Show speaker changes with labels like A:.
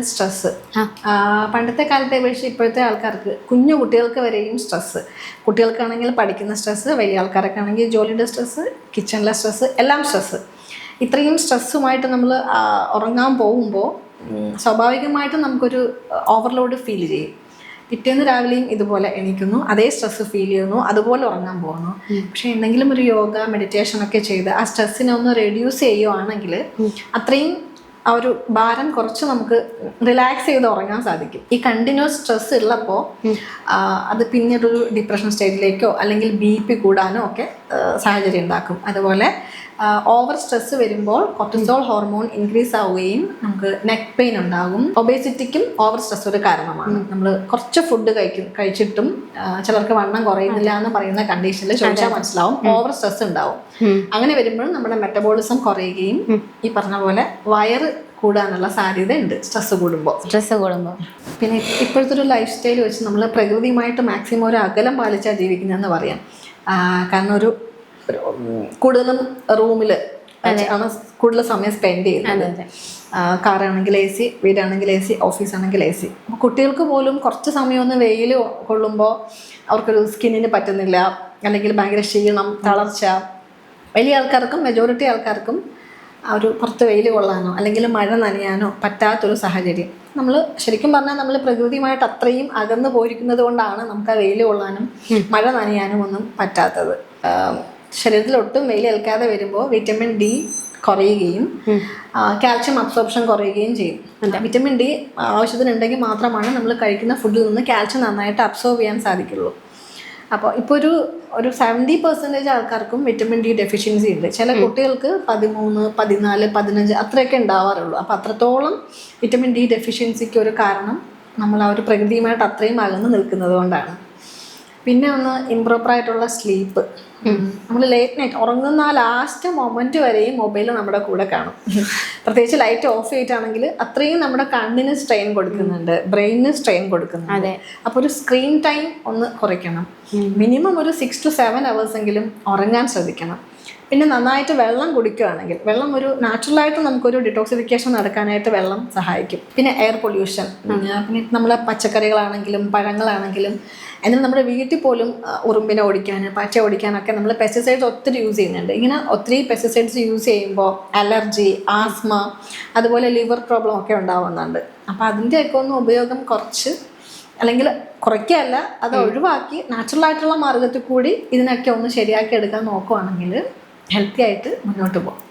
A: Stress പണ്ടത്തെ കാലത്തെ അപേക്ഷിച്ച് ഇപ്പോഴത്തെ ആൾക്കാർക്ക് കുഞ്ഞു കുട്ടികൾക്ക് വരെയും സ്ട്രെസ്, കുട്ടികൾക്കാണെങ്കിൽ പഠിക്കുന്ന സ്ട്രെസ്, വലിയ ആൾക്കാരൊക്കെ ആണെങ്കിൽ ജോലിയുടെ സ്ട്രെസ്, കിച്ചണിലെ സ്ട്രെസ്, എല്ലാം സ്ട്രെസ്. ഇത്രയും സ്ട്രെസ്സുമായിട്ട് നമ്മൾ ഉറങ്ങാൻ പോകുമ്പോൾ സ്വാഭാവികമായിട്ടും നമുക്കൊരു ഓവർലോഡ് ഫീൽ ചെയ്യും. പിറ്റേന്ന് രാവിലെയും ഇതുപോലെ എണീക്കുന്നു, അതേ സ്ട്രെസ് ഫീൽ ചെയ്യുന്നു, അതുപോലെ ഉറങ്ങാൻ പോകുന്നു. പക്ഷെ എന്തെങ്കിലും ഒരു യോഗ മെഡിറ്റേഷനൊക്കെ ചെയ്ത് ആ സ്ട്രെസ്സിനെ ഒന്ന് റെഡ്യൂസ് ചെയ്യുകയാണെങ്കിൽ അത്രയും ആ ഒരു ഭാരം കുറച്ച് നമുക്ക് റിലാക്സ് ചെയ്ത് ഉറങ്ങാൻ സാധിക്കും. ഈ കണ്ടിന്യൂസ് സ്ട്രെസ് ഉള്ളപ്പോൾ അത് പിന്നീടൊരു ഡിപ്രഷൻ സ്റ്റേജിലേക്കോ അല്ലെങ്കിൽ BP കൂടാനോ ഒക്കെ സാഹചര്യം ഉണ്ടാക്കും. അതുപോലെ ഓവർ സ്ട്രെസ് വരുമ്പോൾ കോർട്ടിസോൾ ഹോർമോൺ ഇൻക്രീസ് ആവുകയും നമുക്ക് നെക്ക് പെയിൻ ഉണ്ടാകും. ഒബേസിറ്റിക്കും ഓവർ സ്ട്രെസ് ഒരു കാരണമാണ്. നമ്മൾ കുറച്ച് ഫുഡ് കഴിച്ചിട്ടും ചിലർക്ക് വണ്ണം കുറയുന്നില്ല എന്ന് പറയുന്ന കണ്ടീഷനിൽ ചോദിച്ചാൽ മനസ്സിലാവും ഓവർ സ്ട്രെസ് ഉണ്ടാവും. അങ്ങനെ വരുമ്പോഴും നമ്മുടെ മെറ്റബോളിസം കുറയുകയും ഈ പറഞ്ഞ പോലെ വയറ് കൂടാനുള്ള സാധ്യത ഉണ്ട് സ്ട്രെസ് കൂടുമ്പോൾ. പിന്നെ ഇപ്പോഴത്തെ ഒരു ലൈഫ് സ്റ്റൈൽ വെച്ച് നമ്മൾ പ്രകൃതിയുമായിട്ട് മാക്സിമം ഒരു അകലം പാലിച്ചാൽ ജീവിക്കുന്നതെന്ന് പറയാം. കാരണം ഒരു കൂടുതലും റൂമിൽ ആണ് കൂടുതൽ സമയം സ്പെൻഡ് ചെയ്യുന്നത്. കാറാണെങ്കിൽ AC, വീടാണെങ്കിൽ AC, ഓഫീസാണെങ്കിൽ AC. അപ്പോൾ കുട്ടികൾക്ക് പോലും കുറച്ച് സമയം ഒന്ന് വെയിൽ കൊള്ളുമ്പോൾ അവർക്കൊരു സ്കിന്നിന് പറ്റുന്നില്ല, അല്ലെങ്കിൽ ഭയങ്കര ക്ഷീണം, തളർച്ച. വലിയ ആൾക്കാർക്കും മെജോറിറ്റി ആൾക്കാർക്കും ആ ഒരു പുറത്ത് വെയിൽ കൊള്ളാനോ അല്ലെങ്കിൽ മഴ നനയാനോ പറ്റാത്തൊരു സാഹചര്യം. നമ്മൾ ശരിക്കും പറഞ്ഞാൽ നമ്മൾ പ്രകൃതിയുമായിട്ട് അത്രയും അകന്നു പോയിരിക്കുന്നത് കൊണ്ടാണ് നമുക്ക് ആ വെയിൽ കൊള്ളാനും മഴ നനയാനും ഒന്നും പറ്റാത്തത്. ശരീരത്തിൽ ഒട്ടും വെയിൽ ഏൽക്കാതെ വരുമ്പോൾ വിറ്റമിൻ D കുറയുകയും കാൽഷ്യം അബ്സോർപ്ഷൻ കുറയുകയും ചെയ്യും. വിറ്റമിൻ D ആവശ്യത്തിനുണ്ടെങ്കിൽ മാത്രമാണ് നമ്മൾ കഴിക്കുന്ന ഫുഡിൽ നിന്ന് കാൽഷ്യം നന്നായിട്ട് അബ്സോർബ് ചെയ്യാൻ സാധിക്കുള്ളൂ. അപ്പോൾ ഇപ്പോൾ ഒരു 70% ആൾക്കാർക്കും വിറ്റമിൻ D ഡെഫിഷ്യൻസി ഉണ്ട്. ചില കുട്ടികൾക്ക് 13, 14, 15 അത്രയൊക്കെ ഉണ്ടാവാറുള്ളൂ. അപ്പോൾ അത്രത്തോളം വിറ്റമിൻ D ഡെഫിഷ്യൻസിക്ക് ഒരു കാരണം നമ്മൾ ആ ഒരു പ്രകൃതിയുമായിട്ട് അത്രയും അകന്ന് നിൽക്കുന്നത് കൊണ്ടാണ്. പിന്നെ ഒന്ന് ഇംപ്രോപ്പറായിട്ടുള്ള സ്ലീപ്പ്. നമ്മൾ ലേറ്റ് നൈറ്റ് ഉറങ്ങുന്ന ലാസ്റ്റ് മൊമെന്റ് വരെയും മൊബൈൽ നമ്മുടെ കൂടെ കാണും. പ്രത്യേകിച്ച് ലൈറ്റ് ഓഫ് ചെയ്തിട്ടാണെങ്കിൽ അത്രയും നമ്മുടെ കണ്ണിന് സ്ട്രെയിൻ കൊടുക്കുന്നുണ്ട്, ബ്രെയിനിന് സ്ട്രെയിൻ കൊടുക്കുന്നുണ്ട്. അപ്പോൾ ഒരു സ്ക്രീൻ ടൈം ഒന്ന് കുറയ്ക്കണം. മിനിമം ഒരു 6 to 7 hours എങ്കിലും ഉറങ്ങാൻ ശ്രദ്ധിക്കണം. പിന്നെ നന്നായിട്ട് വെള്ളം കുടിക്കുകയാണെങ്കിൽ, വെള്ളം ഒരു നാച്ചുറലായിട്ട് നമുക്കൊരു ഡിറ്റോക്സിഫിക്കേഷൻ നടക്കാനായിട്ട് വെള്ളം സഹായിക്കും. പിന്നെ എയർ പൊല്യൂഷൻ, പിന്നെ നമ്മളെ പച്ചക്കറികളാണെങ്കിലും പഴങ്ങളാണെങ്കിലും, എന്നാൽ നമ്മുടെ വീട്ടിൽ പോലും ഉറുമ്പിനെ ഓടിക്കാൻ, പച്ച ഓടിക്കാനൊക്കെ നമ്മൾ പെസ്റ്റിസൈഡ്സ് ഒത്തിരി യൂസ് ചെയ്യുന്നുണ്ട്. ഇങ്ങനെ ഒത്തിരി പെസ്റ്റിസൈഡ്സ് യൂസ് ചെയ്യുമ്പോൾ അലർജി, ആസ്മ, അതുപോലെ ലിവർ പ്രോബ്ലം ഒക്കെ ഉണ്ടാവുന്നുണ്ട്. അപ്പോൾ അതിൻ്റെയൊക്കെ ഒന്ന് ഉപയോഗം കുറച്ച്, അല്ലെങ്കിൽ കുറയ്ക്കുകയല്ല, അത് ഒഴിവാക്കി നാച്ചുറലായിട്ടുള്ള മാർഗത്തിൽ കൂടി ഇതിനൊക്കെ ഒന്ന് ശരിയാക്കി എടുക്കാൻ നോക്കുവാണെങ്കിൽ ഹെൽത്തി ആയിട്ട് മുന്നോട്ട് പോകും.